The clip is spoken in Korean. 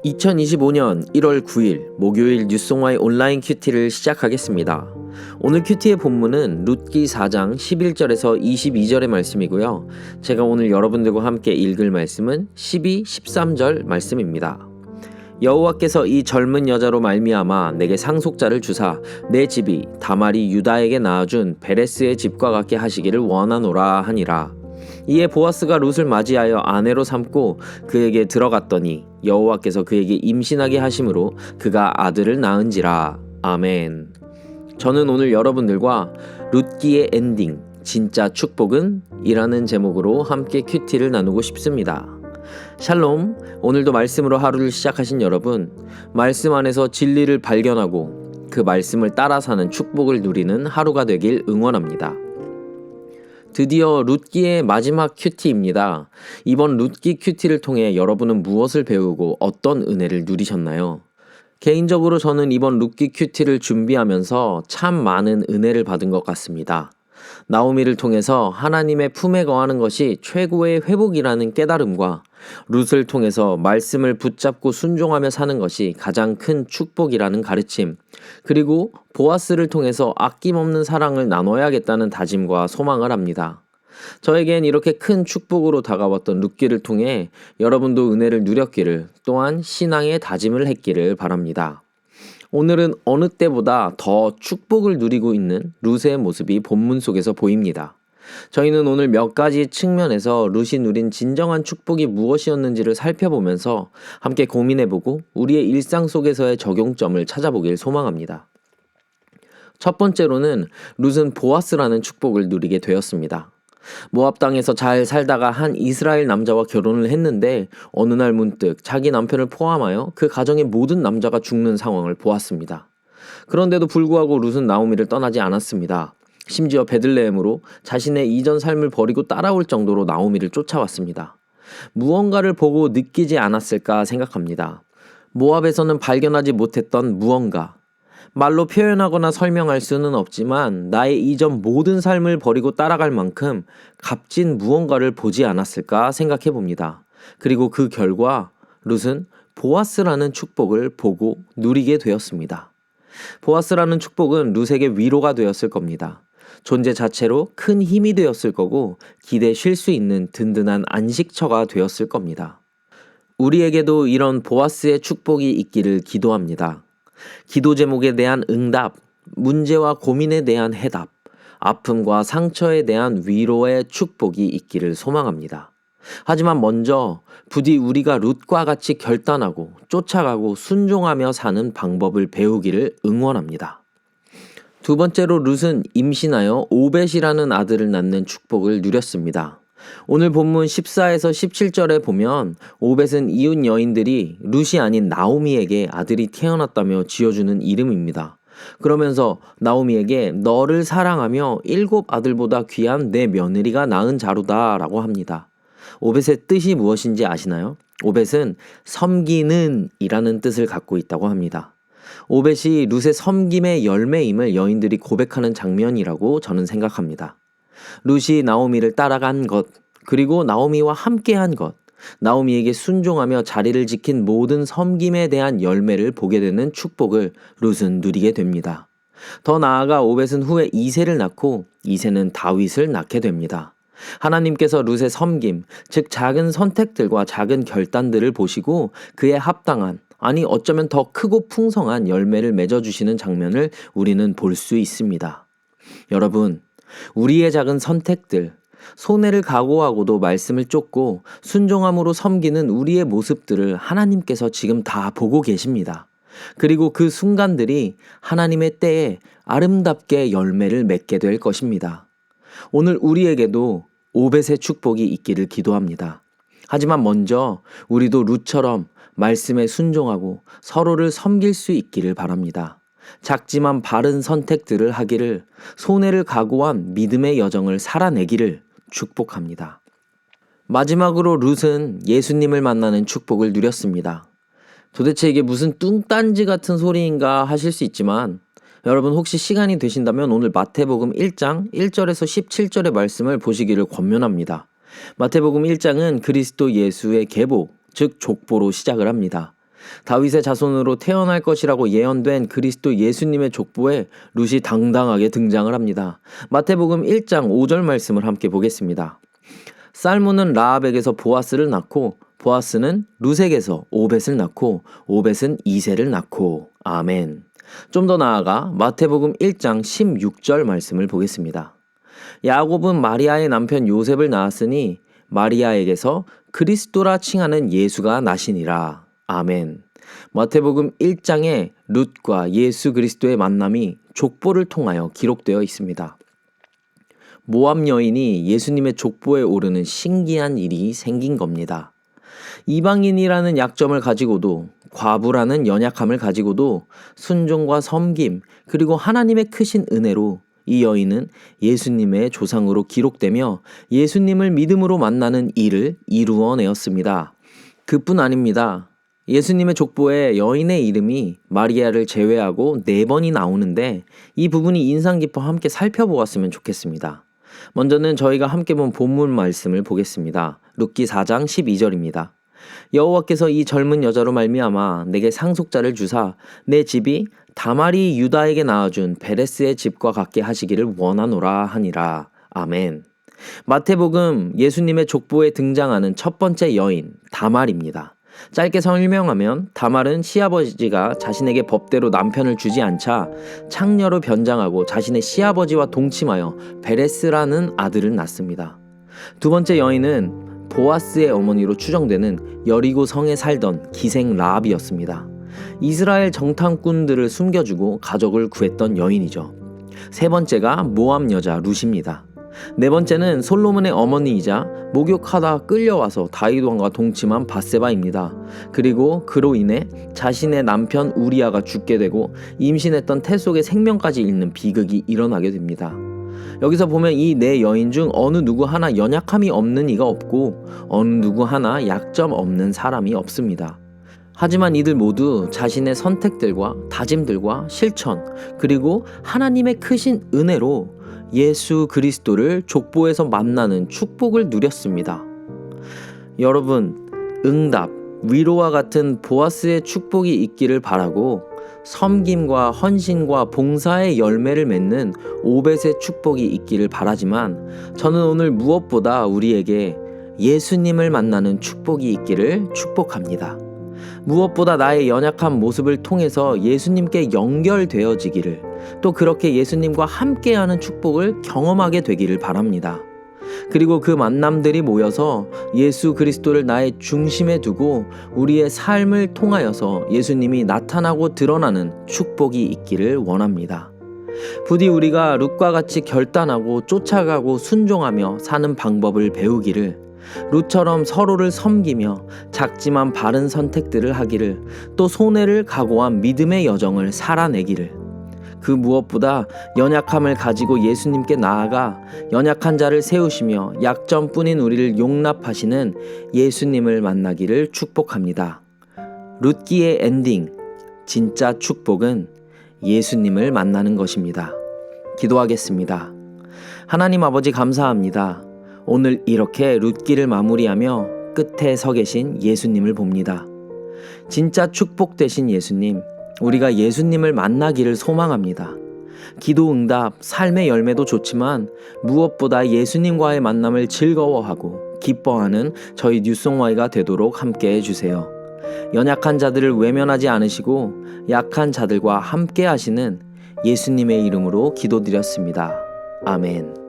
2025년 1월 9일 목요일 뉴송와의 온라인 큐티를 시작하겠습니다. 오늘 큐티의 본문은 룻기 4장 11절에서 22절의 말씀이고요. 제가 오늘 여러분들과 함께 읽을 말씀은 12, 13절 말씀입니다. 여호와께서 이 젊은 여자로 말미암아 내게 상속자를 주사 내 집이 다말이 유다에게 낳아준 베레스의 집과 같게 하시기를 원하노라 하니라. 이에 보아스가 룻을 맞이하여 아내로 삼고 그에게 들어갔더니 여호와께서 그에게 임신하게 하심으로 그가 아들을 낳은지라. 아멘. 저는 오늘 여러분들과 룻기의 엔딩 진짜 축복은? 이라는 제목으로 함께 큐티를 나누고 싶습니다. 샬롬. 오늘도 말씀으로 하루를 시작하신 여러분, 말씀 안에서 진리를 발견하고 그 말씀을 따라 사는 축복을 누리는 하루가 되길 응원합니다. 드디어 룻기의 마지막 큐티입니다. 이번 룻기 큐티를 통해 여러분은 무엇을 배우고 어떤 은혜를 누리셨나요? 개인적으로 저는 이번 룻기 큐티를 준비하면서 참 많은 은혜를 받은 것 같습니다. 나오미를 통해서 하나님의 품에 거하는 것이 최고의 회복이라는 깨달음과 룻을 통해서 말씀을 붙잡고 순종하며 사는 것이 가장 큰 축복이라는 가르침, 그리고 보아스를 통해서 아낌없는 사랑을 나눠야겠다는 다짐과 소망을 합니다. 저에겐 이렇게 큰 축복으로 다가왔던 룻기를 통해 여러분도 은혜를 누렸기를, 또한 신앙의 다짐을 했기를 바랍니다. 오늘은 어느 때보다 더 축복을 누리고 있는 룻의 모습이 본문 속에서 보입니다. 저희는 오늘 몇 가지 측면에서 룻이 누린 진정한 축복이 무엇이었는지를 살펴보면서 함께 고민해보고 우리의 일상 속에서의 적용점을 찾아보길 소망합니다. 첫 번째로는 룻은 보아스라는 축복을 누리게 되었습니다. 모압 땅에서 잘 살다가 한 이스라엘 남자와 결혼을 했는데 어느 날 문득 자기 남편을 포함하여 그 가정의 모든 남자가 죽는 상황을 보았습니다. 그런데도 불구하고 룻은 나오미를 떠나지 않았습니다. 심지어 베들레헴으로 자신의 이전 삶을 버리고 따라올 정도로 나오미를 쫓아왔습니다. 무언가를 보고 느끼지 않았을까 생각합니다. 모압에서는 발견하지 못했던 무언가, 말로 표현하거나 설명할 수는 없지만 나의 이전 모든 삶을 버리고 따라갈 만큼 값진 무언가를 보지 않았을까 생각해 봅니다. 그리고 그 결과 룻은 보아스라는 축복을 보고 누리게 되었습니다. 보아스라는 축복은 룻에게 위로가 되었을 겁니다. 존재 자체로 큰 힘이 되었을 거고 기대 쉴 수 있는 든든한 안식처가 되었을 겁니다. 우리에게도 이런 보아스의 축복이 있기를 기도합니다. 기도 제목에 대한 응답, 문제와 고민에 대한 해답, 아픔과 상처에 대한 위로의 축복이 있기를 소망합니다. 하지만 먼저 부디 우리가 룻과 같이 결단하고 쫓아가고 순종하며 사는 방법을 배우기를 응원합니다. 두 번째로 룻은 임신하여 오벳이라는 아들을 낳는 축복을 누렸습니다. 오늘 본문 14에서 17절에 보면 오벳은 이웃 여인들이 룻이 아닌 나오미에게 아들이 태어났다며 지어주는 이름입니다. 그러면서 나오미에게 너를 사랑하며 7 아들보다 귀한 내 며느리가 낳은 자루다 라고 합니다. 오벳의 뜻이 무엇인지 아시나요? 오벳은 섬기는 이라는 뜻을 갖고 있다고 합니다. 오벳이 룻의 섬김의 열매임을 여인들이 고백하는 장면이라고 저는 생각합니다. 룻이 나오미를 따라간 것, 그리고 나오미와 함께한 것, 나오미에게 순종하며 자리를 지킨 모든 섬김에 대한 열매를 보게 되는 축복을 룻은 누리게 됩니다. 더 나아가 오벳은 후에 이새를 낳고 이새는 다윗을 낳게 됩니다. 하나님께서 룻의 섬김, 즉 작은 선택들과 작은 결단들을 보시고 그에 합당한, 아니 어쩌면 더 크고 풍성한 열매를 맺어주시는 장면을 우리는 볼 수 있습니다. 여러분, 우리의 작은 선택들, 손해를 각오하고도 말씀을 쫓고 순종함으로 섬기는 우리의 모습들을 하나님께서 지금 다 보고 계십니다. 그리고 그 순간들이 하나님의 때에 아름답게 열매를 맺게 될 것입니다. 오늘 우리에게도 오벳의 축복이 있기를 기도합니다. 하지만 먼저 우리도 룻처럼 말씀에 순종하고 서로를 섬길 수 있기를 바랍니다. 작지만 바른 선택들을 하기를, 손해를 각오한 믿음의 여정을 살아내기를 축복합니다. 마지막으로 룻은 예수님을 만나는 축복을 누렸습니다. 도대체 이게 무슨 뚱딴지 같은 소리인가 하실 수 있지만 여러분 혹시 시간이 되신다면 오늘 마태복음 1장 1절에서 17절의 말씀을 보시기를 권면합니다. 마태복음 1장은 그리스도 예수의 계보, 즉 족보로 시작을 합니다. 다윗의 자손으로 태어날 것이라고 예언된 그리스도 예수님의 족보에 룻이 당당하게 등장을 합니다. 마태복음 1장 5절 말씀을 함께 보겠습니다. 살몬은 라합에게서 보아스를 낳고 보아스는 룻에게서 오벳을 낳고 오벳은 이새를 낳고. 아멘. 좀 더 나아가 마태복음 1장 16절 말씀을 보겠습니다. 야곱은 마리아의 남편 요셉을 낳았으니 마리아에게서 그리스도라 칭하는 예수가 나시니라. 아멘. 마태복음 1장에 룻과 예수 그리스도의 만남이 족보를 통하여 기록되어 있습니다. 모압 여인이 예수님의 족보에 오르는 신기한 일이 생긴 겁니다. 이방인이라는 약점을 가지고도, 과부라는 연약함을 가지고도 순종과 섬김 그리고 하나님의 크신 은혜로 이 여인은 예수님의 조상으로 기록되며 예수님을 믿음으로 만나는 일을 이루어내었습니다. 그뿐 아닙니다. 예수님의 족보에 여인의 이름이 마리아를 제외하고 4번이 나오는데 이 부분이 인상 깊어 함께 살펴보았으면 좋겠습니다. 먼저는 저희가 함께 본 본문 말씀을 보겠습니다. 룻기 4장 12절입니다. 여호와께서 이 젊은 여자로 말미암아 내게 상속자를 주사 내 집이 다말이 유다에게 낳아준 베레스의 집과 같게 하시기를 원하노라 하니라. 아멘. 마태복음 예수님의 족보에 등장하는 첫 번째 여인 다말입니다. 짧게 설명하면 다말은 시아버지가 자신에게 법대로 남편을 주지 않자 창녀로 변장하고 자신의 시아버지와 동침하여 베레스라는 아들을 낳습니다. 두 번째 여인은 보아스의 어머니로 추정되는 여리고 성에 살던 기생 라합이었습니다. 이스라엘 정탐꾼들을 숨겨주고 가족을 구했던 여인이죠. 세 번째가 모압 여자 룻입니다. 네 번째는 솔로몬의 어머니이자 목욕하다 끌려와서 다윗 왕과 동침한 밧세바입니다. 그리고 그로 인해 자신의 남편 우리아가 죽게 되고 임신했던 태 속의 생명까지 잃는 비극이 일어나게 됩니다. 여기서 보면 이 네 여인 중 어느 누구 하나 연약함이 없는 이가 없고 어느 누구 하나 약점 없는 사람이 없습니다. 하지만 이들 모두 자신의 선택들과 다짐들과 실천 그리고 하나님의 크신 은혜로 예수 그리스도를 족보에서 만나는 축복을 누렸습니다. 여러분, 응답, 위로와 같은 보아스의 축복이 있기를 바라고 섬김과 헌신과 봉사의 열매를 맺는 오벳의 축복이 있기를 바라지만 저는 오늘 무엇보다 우리에게 예수님을 만나는 축복이 있기를 축복합니다. 무엇보다 나의 연약한 모습을 통해서 예수님께 연결되어지기를 또 그렇게 예수님과 함께하는 축복을 경험하게 되기를 바랍니다. 그리고 그 만남들이 모여서 예수 그리스도를 나의 중심에 두고 우리의 삶을 통하여서 예수님이 나타나고 드러나는 축복이 있기를 원합니다. 부디 우리가 룻과 같이 결단하고 쫓아가고 순종하며 사는 방법을 배우기를 룻처럼 서로를 섬기며 작지만 바른 선택들을 하기를 또 손해를 각오한 믿음의 여정을 살아내기를 그 무엇보다 연약함을 가지고 예수님께 나아가 연약한 자를 세우시며 약점뿐인 우리를 용납하시는 예수님을 만나기를 축복합니다. 룻기의 엔딩, 진짜 축복은 예수님을 만나는 것입니다. 기도하겠습니다. 하나님 아버지 감사합니다. 오늘 이렇게 룻기를 마무리하며 끝에 서 계신 예수님을 봅니다. 진짜 축복 되신 예수님, 우리가 예수님을 만나기를 소망합니다. 기도 응답, 삶의 열매도 좋지만 무엇보다 예수님과의 만남을 즐거워하고 기뻐하는 저희 뉴송와이가 되도록 함께 해주세요. 연약한 자들을 외면하지 않으시고 약한 자들과 함께 하시는 예수님의 이름으로 기도드렸습니다. 아멘.